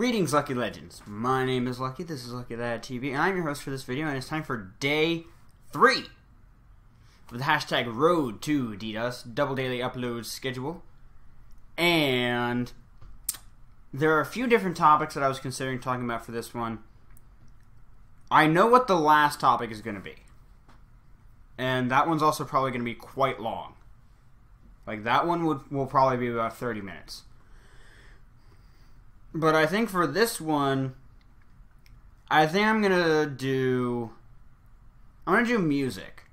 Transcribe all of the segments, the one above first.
Greetings, Lucky Legends. My name is Lucky, this is Lucky Lad TV, and I'm your host for this video, and it's time for Day 3 of the hashtag Road to DDoS double daily upload schedule. And there are a few different topics that I was considering talking about for this one. I know what the last topic is going to be, and that one's also probably going to be quite long. Like, that one will probably be about 30 minutes. But I think for this one, I think I'm gonna do music.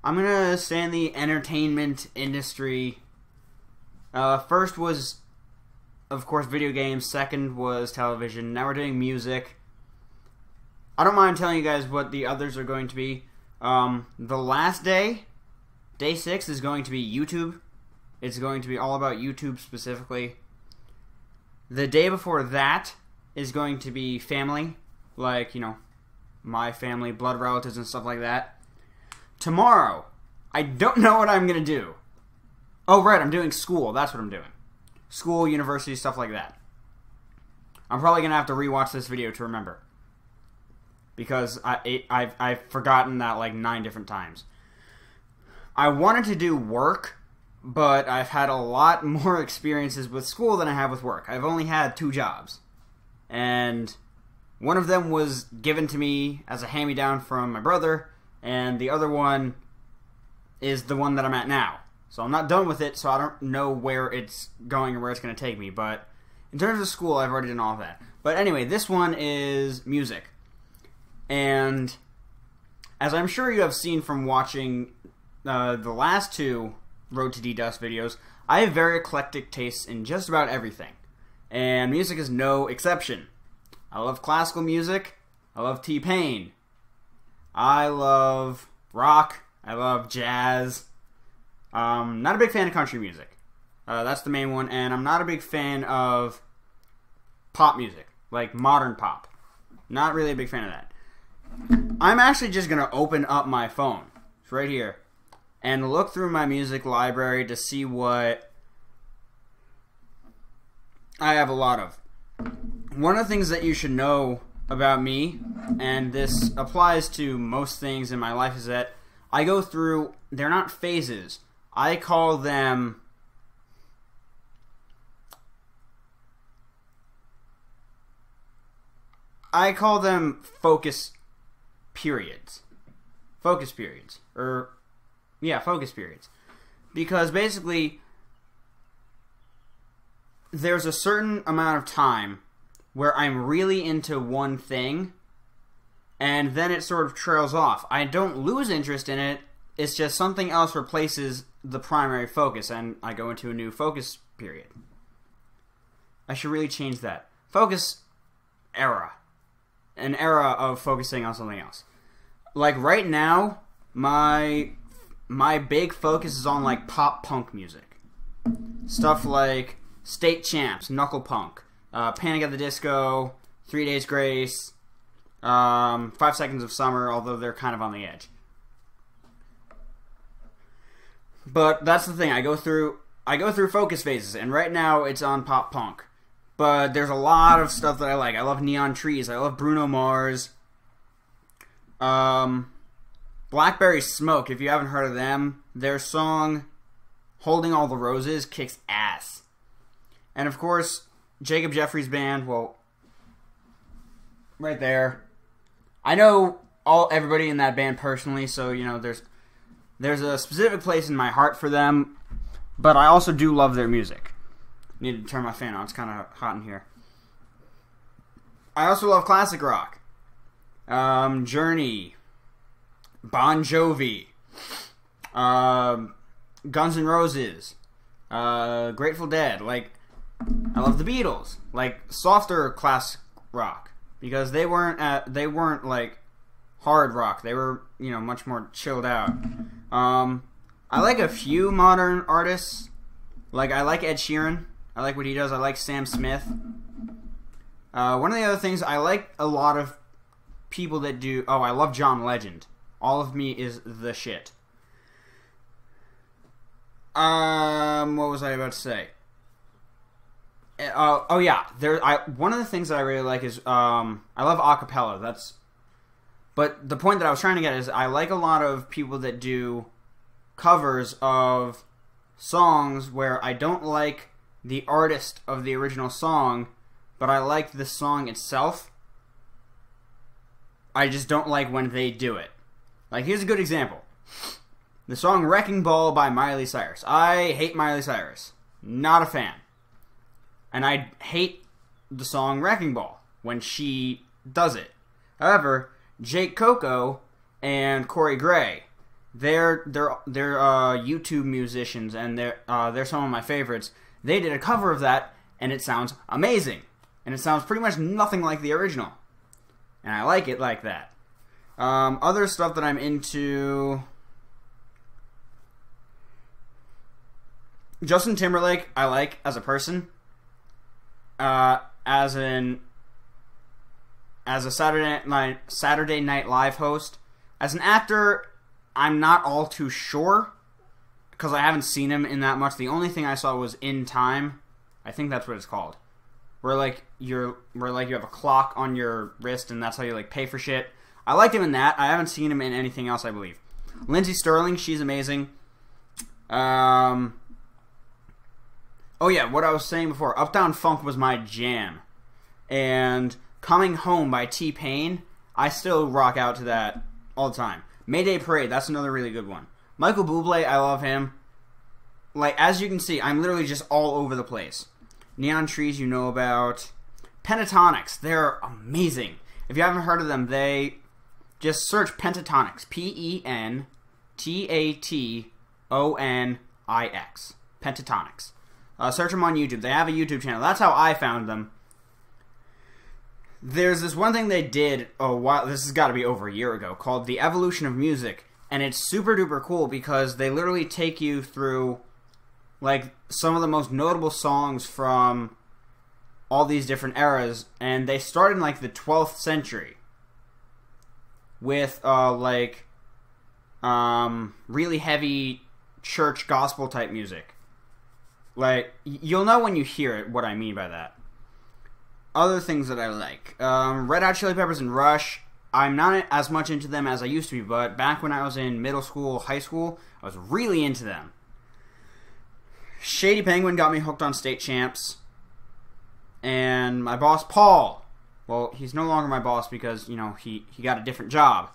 I'm gonna stay in the entertainment industry. First was, of course, video games. Second was television. Now we're doing music. I don't mind telling you guys what the others are going to be. The last day, Day 6, is going to be YouTube. It's going to be all about YouTube specifically. The day before that is going to be family, like, you know, my family, blood relatives, and stuff like that. Tomorrow, I don't know what I'm going to do. Oh, right, I'm doing school. That's what I'm doing. School, university, stuff like that. I'm probably going to have to rewatch this video to remember. Because I've forgotten that like 9 different times. I wanted to do work, but I've had a lot more experiences with school than I have with work. I've only had 2 jobs. And one of them was given to me as a hand-me-down from my brother, and the other one is the one that I'm at now. So I'm not done with it, so I don't know where it's going or where it's going to take me. But in terms of school, I've already done all of that. But anyway, this one is music. And as I'm sure you have seen from watching the last 2 Road to DDoS videos, I have very eclectic tastes in just about everything, and music is no exception. I love classical music, I love T-Pain, I love rock, I love jazz. Not a big fan of country music, that's the main one, and I'm not a big fan of pop music, like modern pop. Not really a big fan of that. I'm actually just going to open up my phone, it's right here, and look through my music library to see what I have a lot of. One of the things that you should know about me, and this applies to most things in my life, is that I go through, they're not phases, I call them focus periods. Focus periods. Focus periods. Because basically, there's a certain amount of time where I'm really into one thing, and then it sort of trails off. I don't lose interest in it, it's just something else replaces the primary focus, and I go into a new focus period. I should really change that. Focus era. An era of focusing on something else. Like right now, my big focus is on like pop punk music. Stuff like State Champs, Knuckle Punk, Panic at the Disco, 3 Days Grace, 5 Seconds of Summer, although they're kind of on the edge. But that's the thing, I go through focus phases, and right now it's on pop punk. But there's a lot of stuff that I like. I love Neon Trees, I love Bruno Mars. Blackberry Smoke, if you haven't heard of them, their song Holding All the Roses kicks ass. And of course, Jacob Jeffrey's band, well, right there. I know everybody in that band personally, so you know there's a specific place in my heart for them, but I also do love their music. Need to turn my fan on, it's kind of hot in here. I also love classic rock. Journey, Bon Jovi, Guns N' Roses, Grateful Dead. Like, I love the Beatles. Like softer classic rock, because they weren't like hard rock. They were, you know, much more chilled out. I like a few modern artists. Like I like Ed Sheeran. I like what he does. I like Sam Smith. One of the other things, I like a lot of people that do... Oh, I love John Legend. All of Me is the shit. What was I about to say? Oh yeah, one of the things that I really like is I love acapella. But the point that I was trying to get is I like a lot of people that do covers of songs where I don't like the artist of the original song, but I like the song itself. I just don't like when they do it. Like, here's a good example. The song Wrecking Ball by Miley Cyrus. I hate Miley Cyrus. Not a fan. And I hate the song Wrecking Ball when she does it. However, Jake Coco and Corey Gray, they're YouTube musicians, and they're some of my favorites. They did a cover of that, and it sounds amazing. And it sounds pretty much nothing like the original. And I like it like that. Other stuff that I'm into... Justin Timberlake, I like as a person. As a Saturday Night Live host. As an actor, I'm not all too sure, because I haven't seen him in that much. The only thing I saw was In Time. I think that's what it's called. Where you have a clock on your wrist, and that's how you like pay for shit. I liked him in that. I haven't seen him in anything else, I believe. Lindsay Sterling, she's amazing. Oh yeah, what I was saying before, Uptown Funk was my jam. And Coming Home by T-Pain, I still rock out to that all the time. Mayday Parade, that's another really good one. Michael Bublé, I love him. Like, as you can see, I'm literally just all over the place. Neon Trees, you know about. Pentatonics, they're amazing. If you haven't heard of them, just search Pentatonics. Pentatonics. Pentatonics. Search them on YouTube. They have a YouTube channel. That's how I found them. There's this one thing they did a while. This has got to be over a year ago, called The Evolution of Music, and it's super duper cool because they literally take you through like some of the most notable songs from all these different eras, and they start in like the 12th century with really heavy church gospel type music. Like, you'll know when you hear it what I mean by that. Other things that I like. Red Hot Chili Peppers and Rush. I'm not as much into them as I used to be, but back when I was in middle school, high school, I was really into them. Shady Penguin got me hooked on State Champs. And my boss, Paul. Well, he's no longer my boss because, you know, he got a different job.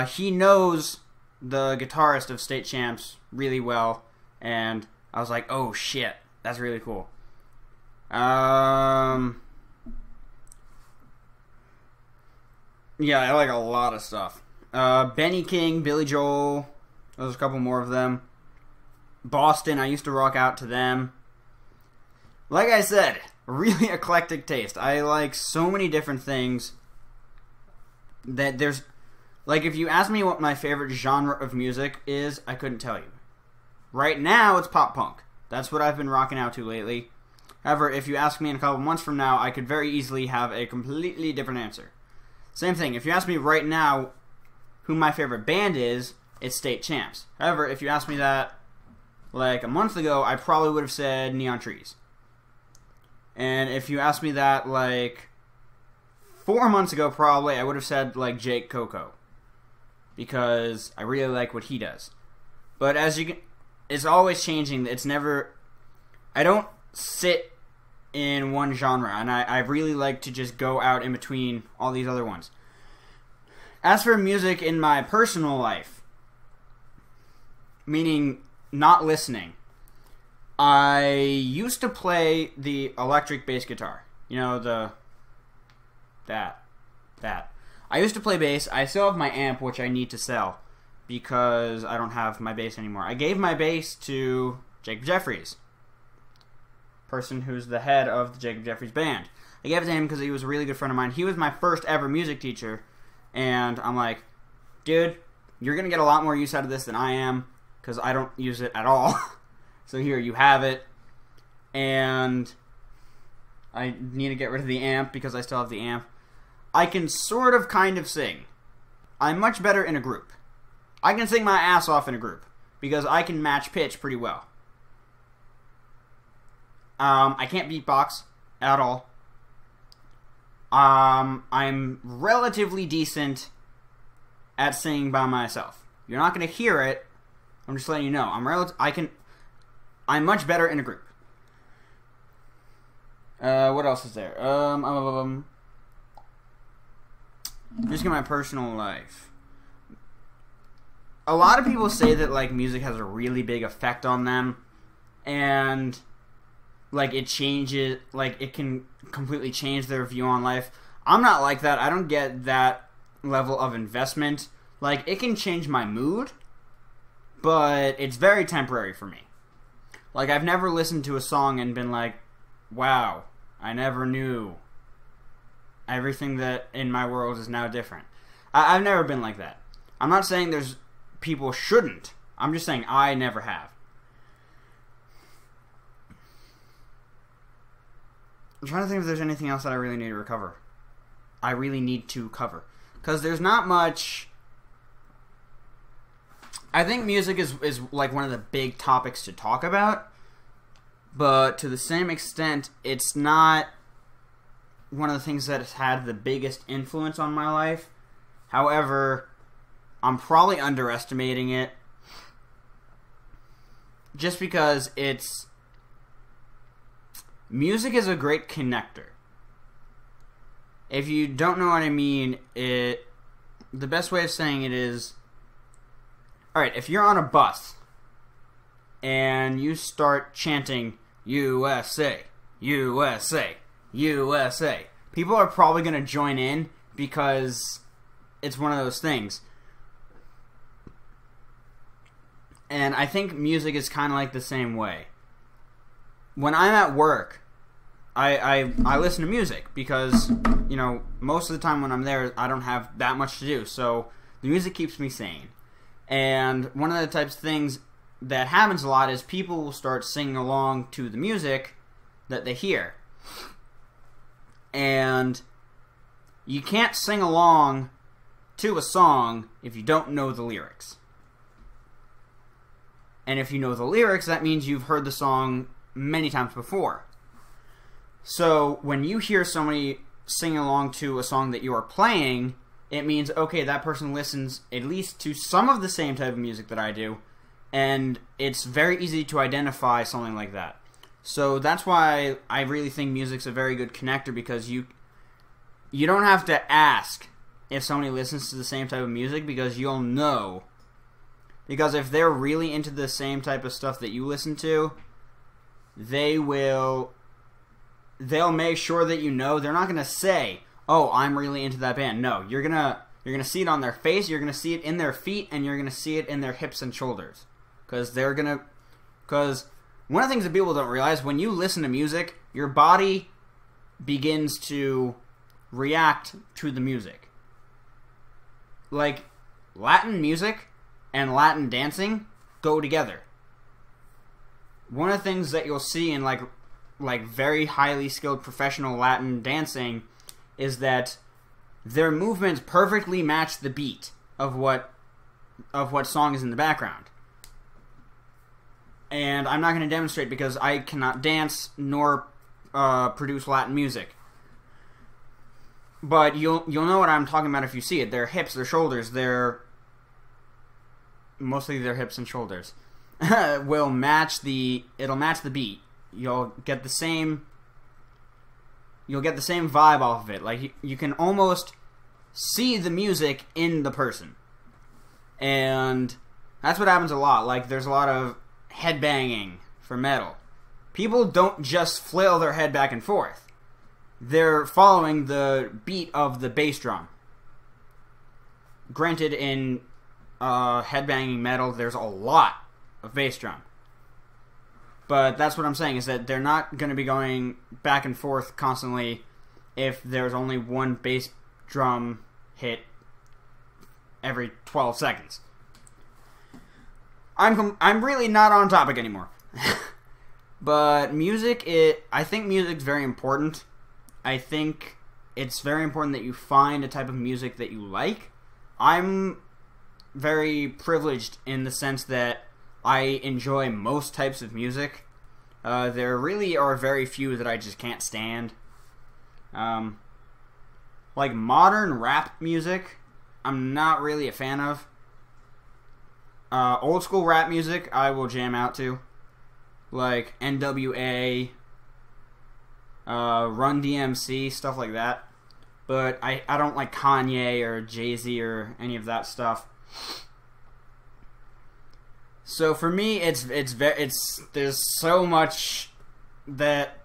He knows the guitarist of State Champs really well, and I was like, oh shit, that's really cool. Yeah, I like a lot of stuff. Benny King, Billy Joel, there's a couple more of them. Boston, I used to rock out to them. Like I said, really eclectic taste. I like so many different things that there's... Like, if you ask me what my favorite genre of music is, I couldn't tell you. Right now, it's pop punk. That's what I've been rocking out to lately. However, if you ask me in a couple months from now, I could very easily have a completely different answer. Same thing, if you ask me right now who my favorite band is, it's State Champs. However, if you asked me that like a month ago, I probably would have said Neon Trees. And if you asked me that like 4 months ago, probably, I would have said like Jake Coco. Because I really like what he does. But as you can... It's always changing. It's never... I don't sit in one genre, and I really like to just go out in between all these other ones. As for music in my personal life, meaning not listening, I used to play the electric bass guitar. You know, that. I used to play bass. I still have my amp, which I need to sell, because I don't have my bass anymore. I gave my bass to Jacob Jeffries, person who's the head of the Jacob Jeffries band. I gave it to him because he was a really good friend of mine. He was my first ever music teacher, and I'm like, dude, you're going to get a lot more use out of this than I am, because I don't use it at all. So here, you have it, and I need to get rid of the amp because I still have the amp. I can sort of kind of sing. I'm much better in a group. I can sing my ass off in a group because I can match pitch pretty well. I can't beatbox at all. I'm relatively decent at singing by myself. You're not going to hear it. I'm just letting you know. I'm much better in a group. What else is there? Just get my personal life. A lot of people say that, like, music has a really big effect on them, and, like, it changes, like, it can completely change their view on life. I'm not like that. I don't get that level of investment. Like, it can change my mood, but it's very temporary for me. Like, I've never listened to a song and been like, wow, I never knew. Everything that in my world is now different. I've never been like that. I'm not saying there's people shouldn't. I'm just saying I never have. I'm trying to think if there's anything else that I really need to recover. I really need to cover. Because there's not much... I think music is like one of the big topics to talk about. But to the same extent, it's not one of the things that has had the biggest influence on my life. However, I'm probably underestimating it. Just because it's... Music is a great connector. If you don't know what I mean, the best way of saying it is... Alright, if you're on a bus and you start chanting USA, USA, USA, people are probably going to join in because it's one of those things. And I think music is kind of like the same way. When I'm at work, I listen to music because, you know, most of the time when I'm there, I don't have that much to do. So the music keeps me sane. And one of the types of things that happens a lot is people will start singing along to the music that they hear. And you can't sing along to a song if you don't know the lyrics. And if you know the lyrics, that means you've heard the song many times before. So when you hear somebody singing along to a song that you are playing, it means, okay, that person listens at least to some of the same type of music that I do, and it's very easy to identify something like that. So that's why I really think music's a very good connector, because you don't have to ask if somebody listens to the same type of music, because you'll know. Because if they're really into the same type of stuff that you listen to, they'll make sure that you know. They're not going to say, oh, I'm really into that band. No, you're gonna see it on their face, you're gonna see it in their feet, and you're gonna see it in their hips and shoulders. Because one of the things that people don't realize, when you listen to music, your body begins to react to the music. Like, Latin music and Latin dancing go together. One of the things that you'll see in like very highly skilled professional Latin dancing is that their movements perfectly match the beat of what song is in the background. And I'm not going to demonstrate because I cannot dance nor produce Latin music. But you'll know what I'm talking about if you see it. Their hips, their shoulders, mostly their hips and shoulders it'll match the beat. You'll get the same vibe off of it. Like, you can almost see the music in the person. And that's what happens a lot. Like, there's a lot of headbanging for metal. People don't just flail their head back and forth. They're following the beat of the bass drum. Granted, in headbanging metal, there's a lot of bass drum. But that's what I'm saying, is that they're not going to be going back and forth constantly if there's only one bass drum hit every 12 seconds. I'm really not on topic anymore. But music, I think music's very important. I think it's very important that you find a type of music that you like. I'm very privileged in the sense that I enjoy most types of music. There really are very few that I just can't stand. Like modern rap music, I'm not really a fan of. Old school rap music, I will jam out to. Like NWA, Run DMC, stuff like that. But I don't like Kanye or Jay-Z or any of that stuff. So for me, there's so much that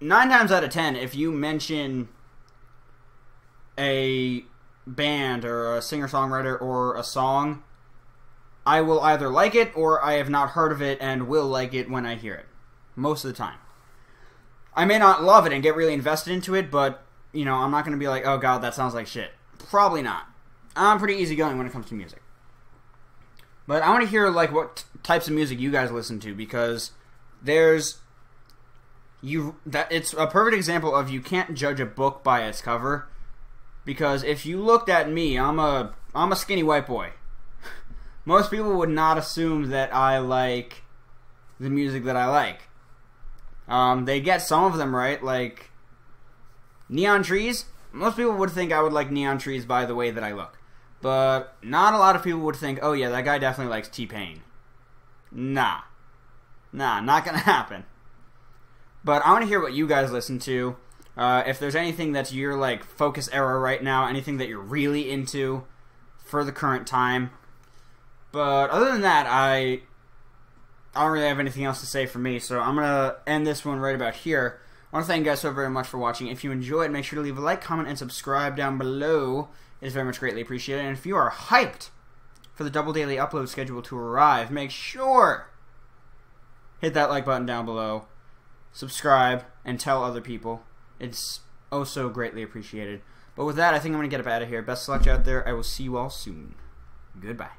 9 times out of 10, if you mention a band or a singer-songwriter or a song, I will either like it or I have not heard of it and will like it when I hear it. Most of the time. I may not love it and get really invested into it, but, you know, I'm not going to be like, oh god, that sounds like shit. Probably not. I'm pretty easygoing when it comes to music. But I want to hear, like, what types of music you guys listen to, because it's a perfect example of you can't judge a book by its cover. Because if you looked at me, I'm a skinny white boy. Most people would not assume that I like the music that I like. They get some of them right, like Neon Trees. Most people would think I would like Neon Trees by the way that I look. But not a lot of people would think, oh yeah, that guy definitely likes T-Pain. Nah, not gonna happen. But I want to hear what you guys listen to. If there's anything that's your, like, focus era right now, anything that you're really into for the current time. But other than that, I don't really have anything else to say for me, so I'm going to end this one right about here. I want to thank you guys so very much for watching. If you enjoyed, make sure to leave a like, comment, and subscribe down below. It is very much greatly appreciated. And if you are hyped for the double daily upload schedule to arrive, make sure hit that like button down below, subscribe, and tell other people. It's oh so greatly appreciated. But with that, I think I'm going to get up out of here. Best of luck out there. I will see you all soon. Goodbye.